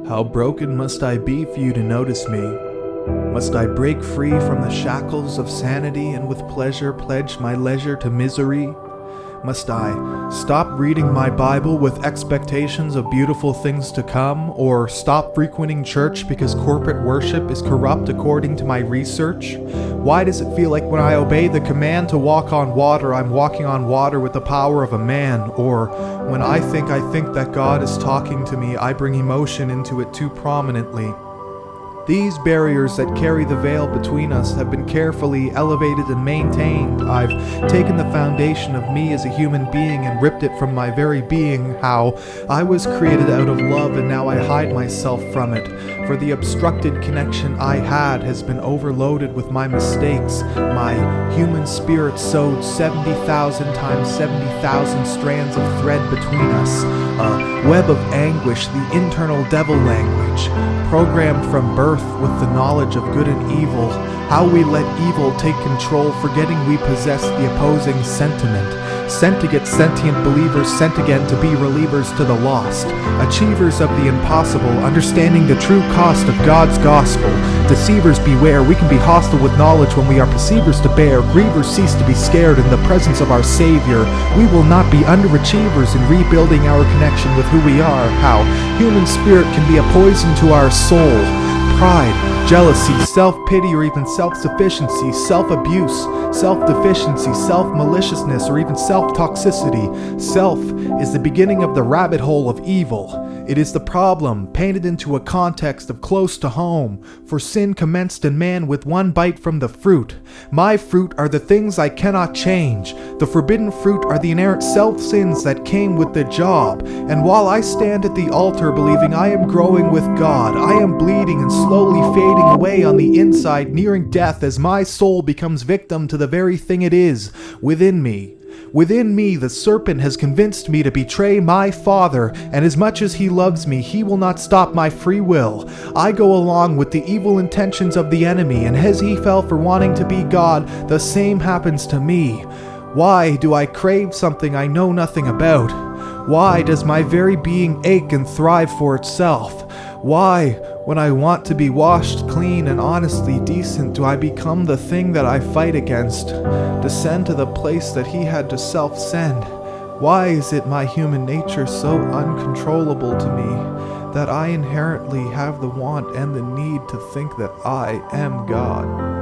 How broken must I be for you to notice me? Must I break free from the shackles of sanity and with pleasure pledge my leisure to misery? Must I stop reading my Bible with expectations of beautiful things to come, or stop frequenting church because corporate worship is corrupt according to my research? Why does it feel like when I obey the command to walk on water, I'm walking on water with the power of a man? Or when I think that God is talking to me, I bring emotion into it too prominently. These barriers that carry the veil between us have been carefully elevated and maintained. I've taken the foundation of me as a human being and ripped it from my very being, how I was created out of love and now I hide myself from it. For the obstructed connection I had has been overloaded with my mistakes. My human spirit sewed 70,000 times 70,000 strands of thread between us. A web of anguish, the internal devil language, programmed from birth with the knowledge of good and evil, how we let evil take control, forgetting we possess the opposing sentiment, sent to get sentient believers sent again to be relievers to the lost, achievers of the impossible, understanding the true cost of God's gospel. Deceivers beware, we can be hostile with knowledge when we are perceivers to bear. Grievers cease to be scared in the presence of our Savior. We will not be underachievers in rebuilding our connection with who we are. How human spirit can be a poison to our soul. Pride, jealousy, self-pity, or even self-sufficiency, self-abuse, self-deficiency, self-maliciousness, or even self-toxicity. Self is the beginning of the rabbit hole of evil. It is the problem, painted into a context of close to home. For sin commenced in man with one bite from the fruit. My fruit are the things I cannot change. The forbidden fruit are the inerrant self-sins that came with the job. And while I stand at the altar believing I am growing with God, I am bleeding and slowly fading away on the inside, nearing death as my soul becomes victim to the very thing it is, within me. Within me, the serpent has convinced me to betray my Father, and as much as he loves me, he will not stop my free will. I go along with the evil intentions of the enemy, and as he fell for wanting to be God, the same happens to me. Why do I crave something I know nothing about? Why does my very being ache and thrive for itself? Why, when I want to be washed clean and honestly decent, do I become the thing that I fight against, descend to the place that he had to self-send? Why is it my human nature so uncontrollable to me that I inherently have the want and the need to think that I am God?